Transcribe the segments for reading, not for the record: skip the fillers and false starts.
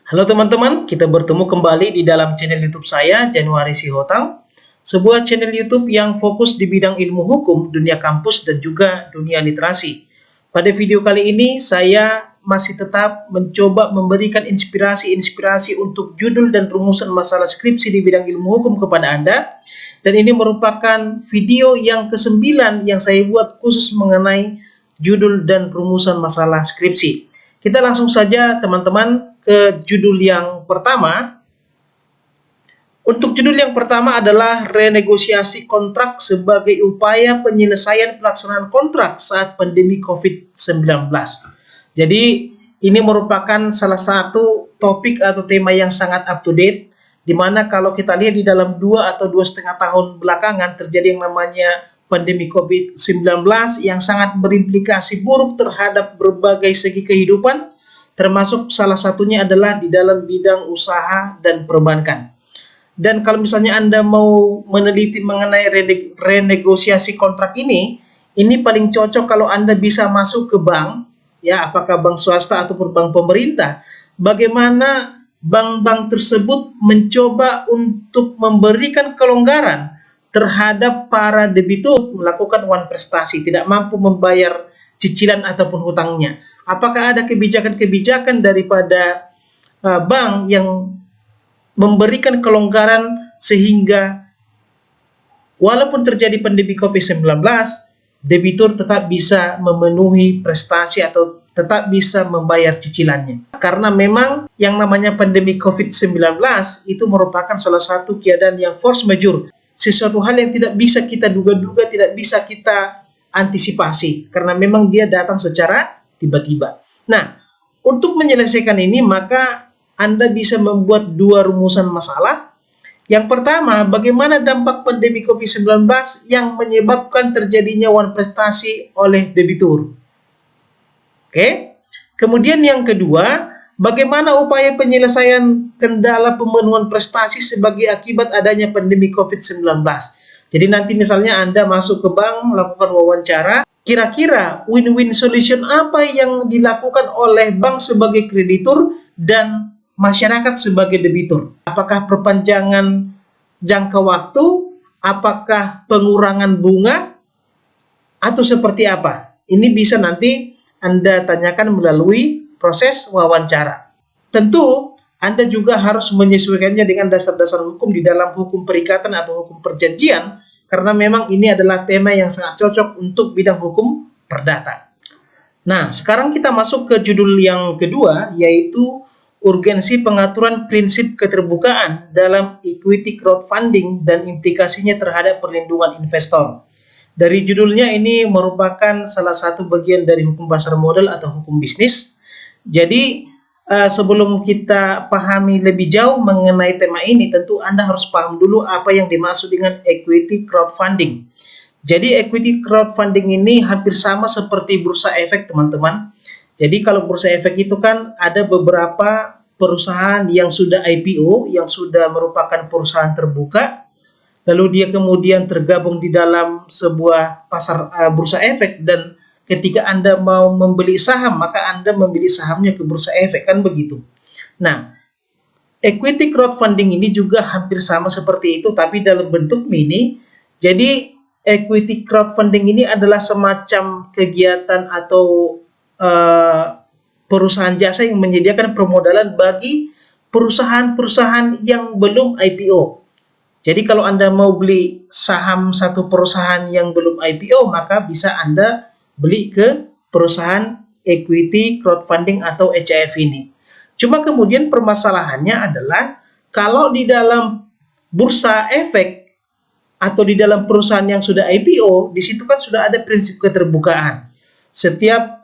Halo teman-teman, kita bertemu kembali di dalam channel YouTube saya, Januari Sihotang, sebuah channel YouTube yang fokus di bidang ilmu hukum, dunia kampus, dan juga dunia literasi. Pada video kali ini, saya masih tetap mencoba memberikan inspirasi-inspirasi untuk judul dan rumusan masalah skripsi di bidang ilmu hukum kepada Anda. Dan ini merupakan video yang ke-9 yang saya buat khusus mengenai judul dan rumusan masalah skripsi. Kita langsung saja teman-teman ke judul yang pertama. Untuk judul yang pertama adalah renegosiasi kontrak sebagai upaya penyelesaian pelaksanaan kontrak saat pandemi COVID-19. Jadi ini merupakan salah satu topik atau tema yang sangat up to date, di mana kalau kita lihat di dalam 2 atau 2,5 tahun belakangan terjadi yang namanya pandemi COVID-19 yang sangat berimplikasi buruk terhadap berbagai segi kehidupan, termasuk salah satunya adalah di dalam bidang usaha dan perbankan. Dan kalau misalnya Anda mau meneliti mengenai renegosiasi kontrak ini paling cocok kalau Anda bisa masuk ke bank, ya, apakah bank swasta ataupun bank pemerintah, bagaimana bank-bank tersebut mencoba untuk memberikan kelonggaran terhadap para debitur melakukan wan prestasi, tidak mampu membayar cicilan ataupun hutangnya. Apakah ada kebijakan-kebijakan daripada bank yang memberikan kelonggaran sehingga walaupun terjadi pandemi COVID-19, debitur tetap bisa memenuhi prestasi atau tetap bisa membayar cicilannya. Karena memang yang namanya pandemi COVID-19 itu merupakan salah satu keadaan yang force majeure, sesuatu hal yang tidak bisa kita duga-duga, tidak bisa kita antisipasi, karena memang dia datang secara tiba-tiba. Nah, untuk menyelesaikan ini, maka Anda bisa membuat 2 rumusan masalah. Yang pertama, bagaimana dampak pandemi COVID-19 yang menyebabkan terjadinya wan prestasi oleh debitur. Oke. Kemudian yang kedua, bagaimana upaya penyelesaian kendala pemenuhan prestasi sebagai akibat adanya pandemi COVID-19. Jadi nanti misalnya Anda masuk ke bank, melakukan wawancara, kira-kira win-win solution apa yang dilakukan oleh bank sebagai kreditur dan masyarakat sebagai debitur? Apakah perpanjangan jangka waktu? Apakah pengurangan bunga? Atau seperti apa? Ini bisa nanti Anda tanyakan melalui proses wawancara. Tentu Anda juga harus menyesuaikannya dengan dasar-dasar hukum di dalam hukum perikatan atau hukum perjanjian, karena memang ini adalah tema yang sangat cocok untuk bidang hukum perdata. Nah, sekarang kita masuk ke judul yang kedua, yaitu urgensi pengaturan prinsip keterbukaan dalam equity crowdfunding dan implikasinya terhadap perlindungan investor. Dari judulnya ini merupakan salah satu bagian dari hukum pasar modal atau hukum bisnis. Jadi sebelum kita pahami lebih jauh mengenai tema ini, tentu Anda harus paham dulu apa yang dimaksud dengan equity crowdfunding. Jadi equity crowdfunding ini hampir sama seperti bursa efek, teman-teman. Jadi kalau bursa efek itu kan ada beberapa perusahaan yang sudah IPO, yang sudah merupakan perusahaan terbuka, lalu dia kemudian tergabung di dalam sebuah pasar bursa efek, dan ketika Anda mau membeli saham, maka Anda membeli sahamnya ke bursa efek, kan begitu. Nah, equity crowdfunding ini juga hampir sama seperti itu, tapi dalam bentuk mini. Jadi equity crowdfunding ini adalah semacam kegiatan atau perusahaan jasa yang menyediakan permodalan bagi perusahaan-perusahaan yang belum IPO. Jadi kalau Anda mau beli saham satu perusahaan yang belum IPO, maka bisa Anda beli ke perusahaan equity crowdfunding atau ECF ini. Cuma kemudian permasalahannya adalah kalau di dalam bursa efek atau di dalam perusahaan yang sudah IPO, di situ kan sudah ada prinsip keterbukaan. Setiap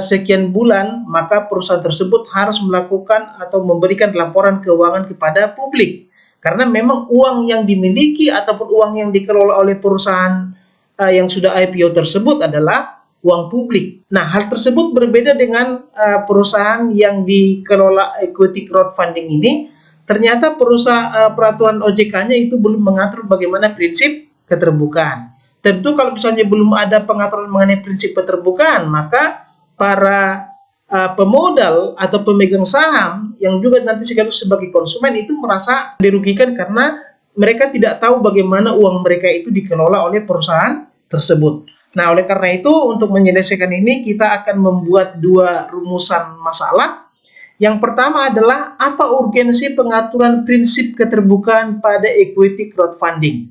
sekian bulan, maka perusahaan tersebut harus melakukan atau memberikan laporan keuangan kepada publik. Karena memang uang yang dimiliki ataupun uang yang dikelola oleh perusahaan yang sudah IPO tersebut adalah uang publik. Nah, hal tersebut berbeda dengan perusahaan yang dikelola equity crowdfunding ini. Ternyata peraturan OJK-nya itu belum mengatur bagaimana prinsip keterbukaan. Tentu kalau misalnya belum ada pengaturan mengenai prinsip keterbukaan, maka para pemodal atau pemegang saham yang juga nanti sekaligus sebagai konsumen itu merasa dirugikan karena mereka tidak tahu bagaimana uang mereka itu dikelola oleh perusahaan tersebut. Nah, oleh karena itu untuk menyelesaikan ini kita akan membuat dua rumusan masalah. Yang pertama adalah apa urgensi pengaturan prinsip keterbukaan pada equity crowdfunding.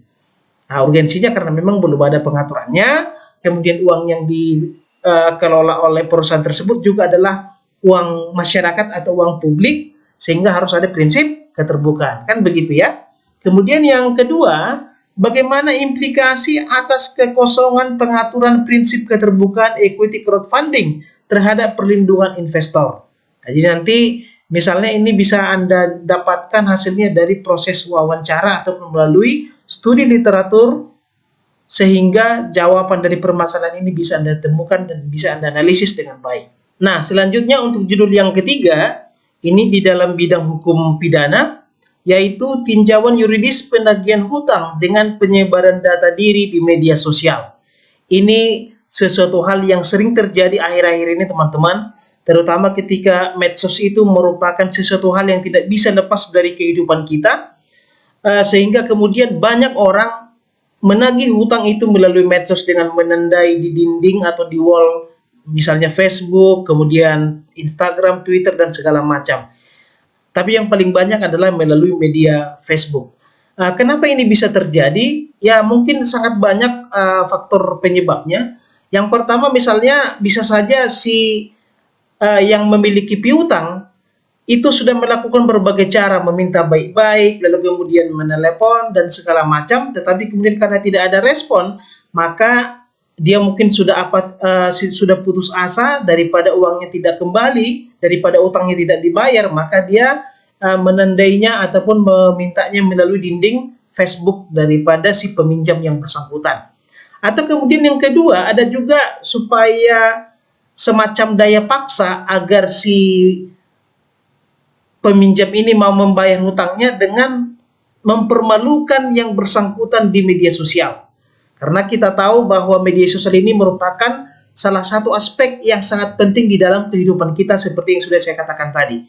Nah, urgensinya karena memang belum ada pengaturannya, kemudian uang yang dikelola oleh perusahaan tersebut juga adalah uang masyarakat atau uang publik, sehingga harus ada prinsip keterbukaan. Kan begitu ya. Kemudian yang kedua, bagaimana implikasi atas kekosongan pengaturan prinsip keterbukaan equity crowdfunding terhadap perlindungan investor. Nah, jadi nanti misalnya ini bisa Anda dapatkan hasilnya dari proses wawancara atau melalui studi literatur, sehingga jawaban dari permasalahan ini bisa Anda temukan dan bisa Anda analisis dengan baik. Nah, selanjutnya untuk judul yang ketiga, ini di dalam bidang hukum pidana, yaitu tinjauan yuridis penagihan hutang dengan penyebaran data diri di media sosial. Ini sesuatu hal yang sering terjadi akhir-akhir ini teman-teman, terutama ketika medsos itu merupakan sesuatu hal yang tidak bisa lepas dari kehidupan kita, sehingga kemudian banyak orang menagih hutang itu melalui medsos dengan menandai di dinding atau di wall, misalnya Facebook, kemudian Instagram, Twitter, dan segala macam. Tapi yang paling banyak adalah melalui media Facebook. Kenapa ini bisa terjadi? Ya mungkin sangat banyak faktor penyebabnya. Yang pertama misalnya bisa saja si yang memiliki piutang itu sudah melakukan berbagai cara, meminta baik-baik, lalu kemudian menelepon dan segala macam, tetapi kemudian karena tidak ada respon, maka dia mungkin sudah putus asa daripada uangnya tidak kembali, daripada utangnya tidak dibayar, maka dia menandainya ataupun memintanya melalui dinding Facebook daripada si peminjam yang bersangkutan. Atau kemudian yang kedua, ada juga supaya semacam daya paksa agar si peminjam ini mau membayar hutangnya dengan mempermalukan yang bersangkutan di media sosial. Karena kita tahu bahwa media sosial ini merupakan salah satu aspek yang sangat penting di dalam kehidupan kita seperti yang sudah saya katakan tadi.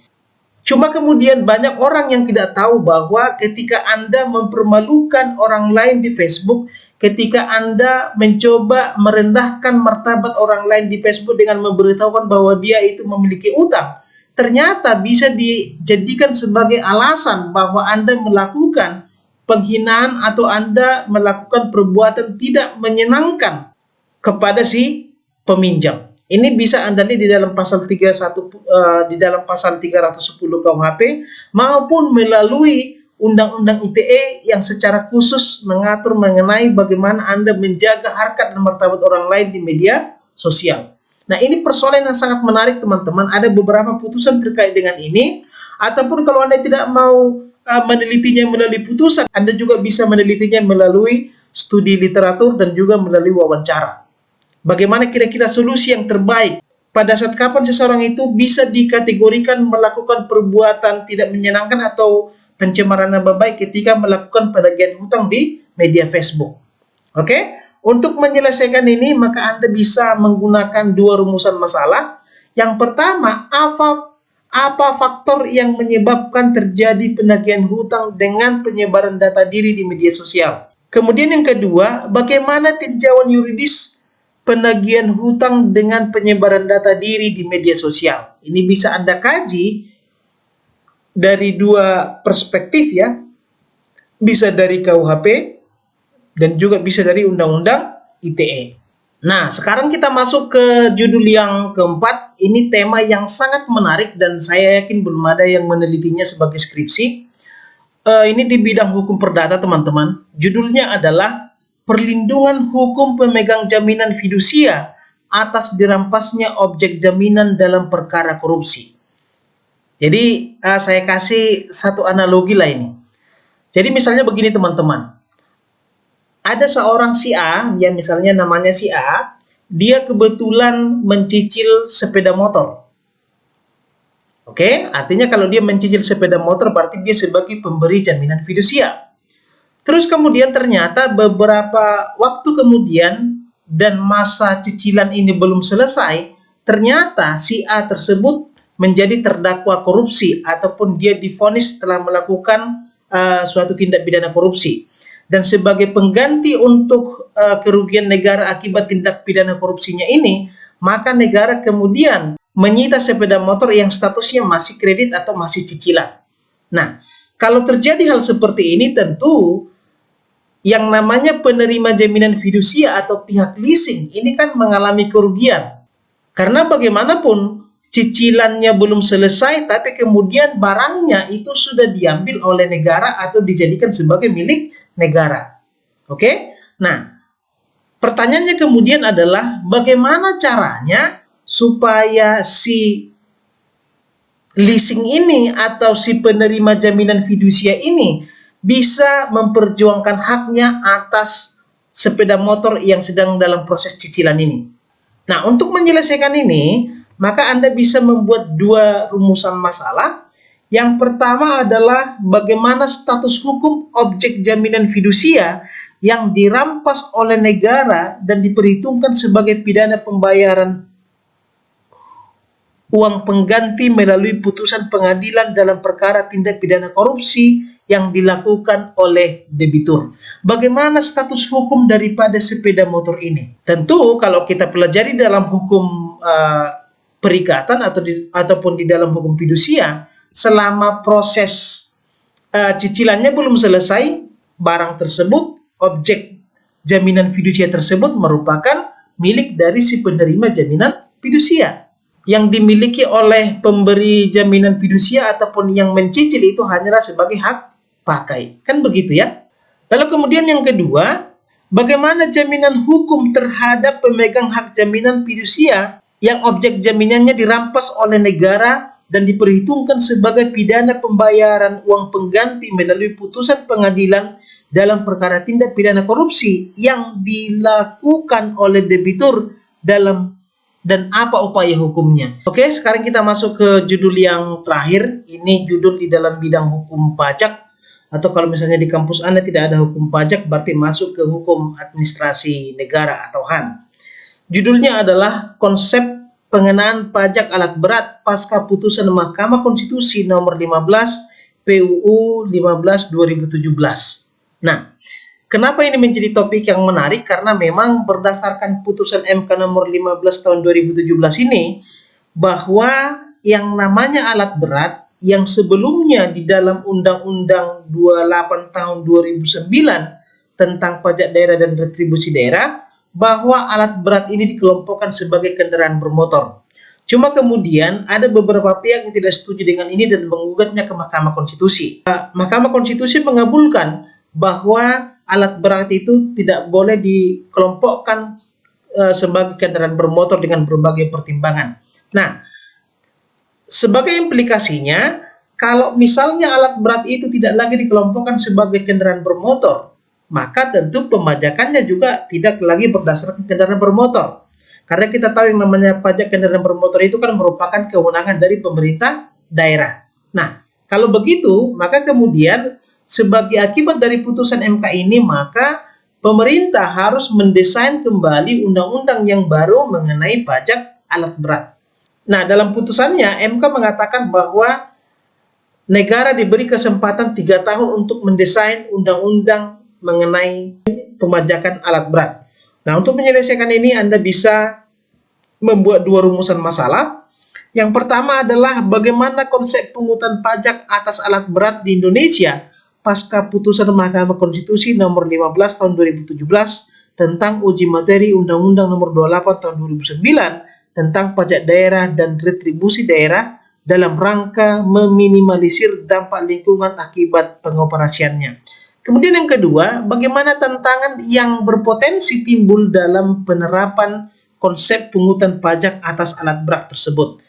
Cuma kemudian banyak orang yang tidak tahu bahwa ketika Anda mempermalukan orang lain di Facebook, ketika Anda mencoba merendahkan martabat orang lain di Facebook dengan memberitahukan bahwa dia itu memiliki utang, ternyata bisa dijadikan sebagai alasan bahwa Anda melakukan penghinaan atau Anda melakukan perbuatan tidak menyenangkan kepada si peminjam. Ini bisa Anda lihat di dalam pasal 31 di dalam pasal 310 KUHP maupun melalui Undang-Undang ITE yang secara khusus mengatur mengenai bagaimana Anda menjaga harkat dan martabat orang lain di media sosial. Nah, ini persoalan yang sangat menarik teman-teman. Ada beberapa putusan terkait dengan ini, ataupun kalau Anda tidak mau menelitinya melalui putusan, Anda juga bisa menelitinya melalui studi literatur dan juga melalui wawancara. Bagaimana kira-kira solusi yang terbaik pada saat kapan seseorang itu bisa dikategorikan melakukan perbuatan tidak menyenangkan atau pencemaran nama baik ketika melakukan penagihan hutang di media Facebook. Oke? Untuk menyelesaikan ini, maka Anda bisa menggunakan dua rumusan masalah. Yang pertama, apa faktor yang menyebabkan terjadi penagihan hutang dengan penyebaran data diri di media sosial. Kemudian yang kedua, bagaimana tinjauan yuridis penagihan hutang dengan penyebaran data diri di media sosial. Ini bisa Anda kaji dari dua perspektif ya. Bisa dari KUHP dan juga bisa dari Undang-Undang ITE. Nah, sekarang kita masuk ke judul yang keempat. Ini tema yang sangat menarik dan saya yakin belum ada yang menelitinya sebagai skripsi. Ini di bidang hukum perdata, teman-teman. Judulnya adalah Perlindungan Hukum Pemegang Jaminan Fidusia atas dirampasnya objek jaminan dalam perkara korupsi. Jadi, saya kasih satu analogi lah ini. Jadi misalnya begini teman-teman. Ada seorang si A, ya misalnya namanya si A, dia kebetulan mencicil sepeda motor. Oke, artinya kalau dia mencicil sepeda motor berarti dia sebagai pemberi jaminan fidusia. Terus kemudian ternyata beberapa waktu kemudian dan masa cicilan ini belum selesai, ternyata si A tersebut menjadi terdakwa korupsi ataupun dia divonis telah melakukan suatu tindak pidana korupsi. Dan sebagai pengganti untuk kerugian negara akibat tindak pidana korupsinya ini, maka negara kemudian menyita sepeda motor yang statusnya masih kredit atau masih cicilan. Nah, kalau terjadi hal seperti ini, tentu yang namanya penerima jaminan fidusia atau pihak leasing ini kan mengalami kerugian. Karena bagaimanapun cicilannya belum selesai, tapi kemudian barangnya itu sudah diambil oleh negara atau dijadikan sebagai milik negara. Oke? Nah, pertanyaannya kemudian adalah bagaimana caranya supaya si leasing ini atau si penerima jaminan fidusia ini bisa memperjuangkan haknya atas sepeda motor yang sedang dalam proses cicilan ini. Nah, untuk menyelesaikan ini, maka Anda bisa membuat dua rumusan masalah. Yang pertama adalah bagaimana status hukum objek jaminan fidusia yang dirampas oleh negara dan diperhitungkan sebagai pidana pembayaran uang pengganti melalui putusan pengadilan dalam perkara tindak pidana korupsi yang dilakukan oleh debitur. Bagaimana status hukum daripada sepeda motor ini? Tentu kalau kita pelajari dalam hukum perikatan ataupun di dalam hukum fidusia, selama proses cicilannya belum selesai, barang tersebut, objek jaminan fidusia tersebut merupakan milik dari si penerima jaminan fidusia. Yang dimiliki oleh pemberi jaminan fidusia ataupun yang mencicil itu hanyalah sebagai hak pakai. Kan begitu ya? Lalu kemudian yang kedua, bagaimana jaminan hukum terhadap pemegang hak jaminan fidusia yang objek jaminannya dirampas oleh negara dan diperhitungkan sebagai pidana pembayaran uang pengganti melalui putusan pengadilan dalam perkara tindak pidana korupsi yang dilakukan oleh debitur dan apa upaya hukumnya. Oke, sekarang kita masuk ke judul yang terakhir. Ini judul di dalam bidang hukum pajak, atau kalau misalnya di kampus Anda tidak ada hukum pajak, berarti masuk ke hukum administrasi negara atau HAN. Judulnya adalah konsep pengenaan pajak alat berat pasca putusan Mahkamah Konstitusi nomor 15 PUU 15 2017. Nah, kenapa ini menjadi topik yang menarik? Karena memang berdasarkan putusan MK nomor 15 tahun 2017 ini, bahwa yang namanya alat berat yang sebelumnya di dalam Undang-Undang 28 tahun 2009 tentang pajak daerah dan retribusi daerah, bahwa alat berat ini dikelompokkan sebagai kendaraan bermotor. Cuma kemudian ada beberapa pihak yang tidak setuju dengan ini dan menggugatnya ke Mahkamah Konstitusi. Mahkamah Konstitusi mengabulkan bahwa alat berat itu tidak boleh dikelompokkan sebagai kendaraan bermotor dengan berbagai pertimbangan. Nah, sebagai implikasinya, kalau misalnya alat berat itu tidak lagi dikelompokkan sebagai kendaraan bermotor, maka tentu pemajakannya juga tidak lagi berdasarkan kendaraan bermotor. Karena kita tahu yang namanya pajak kendaraan bermotor itu kan merupakan kewenangan dari pemerintah daerah. Nah, kalau begitu, maka kemudian sebagai akibat dari putusan MK ini, maka pemerintah harus mendesain kembali undang-undang yang baru mengenai pajak alat berat. Nah, dalam putusannya, MK mengatakan bahwa negara diberi kesempatan 3 tahun untuk mendesain undang-undang mengenai pemajakan alat berat. Nah, untuk menyelesaikan ini Anda bisa membuat dua rumusan masalah. Yang pertama adalah bagaimana konsep pungutan pajak atas alat berat di Indonesia pasca putusan Mahkamah Konstitusi nomor 15 tahun 2017 tentang uji materi Undang-Undang nomor 28 tahun 2009 tentang pajak daerah dan retribusi daerah dalam rangka meminimalisir dampak lingkungan akibat pengoperasiannya. Kemudian yang kedua, bagaimana tantangan yang berpotensi timbul dalam penerapan konsep pungutan pajak atas alat berat tersebut.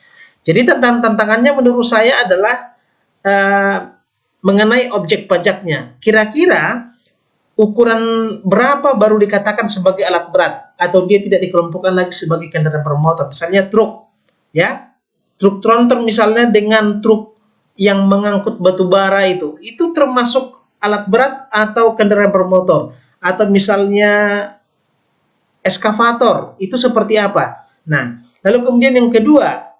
Jadi tantangannya menurut saya adalah mengenai objek pajaknya. Kira-kira ukuran berapa baru dikatakan sebagai alat berat atau dia tidak dikelompokkan lagi sebagai kendaraan bermotor. Misalnya truk, ya, truk tronton misalnya dengan truk yang mengangkut batu bara itu termasuk alat berat atau kendaraan bermotor. Atau misalnya eskavator, itu seperti apa? Nah, Lalu kemudian yang kedua,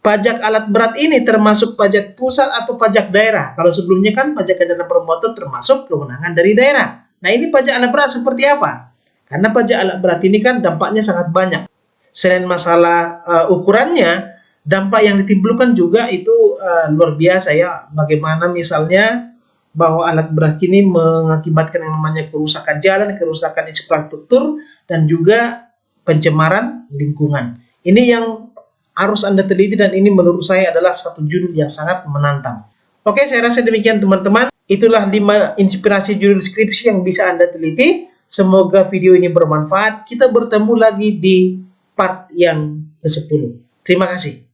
pajak alat berat ini termasuk pajak pusat atau pajak daerah. Kalau sebelumnya kan pajak kendaraan bermotor termasuk kewenangan dari daerah. Nah, ini pajak alat berat seperti apa? Karena pajak alat berat ini kan dampaknya sangat banyak. Selain masalah ukurannya, dampak yang ditimbulkan juga itu luar biasa ya. Bagaimana misalnya bahwa alat berat ini mengakibatkan yang namanya kerusakan jalan, kerusakan infrastruktur, dan juga pencemaran lingkungan. Ini yang harus Anda teliti dan ini menurut saya adalah satu judul yang sangat menantang. Oke, saya rasa demikian teman-teman. Itulah 5 inspirasi judul skripsi yang bisa Anda teliti. Semoga video ini bermanfaat. Kita bertemu lagi di part yang ke-10. Terima kasih.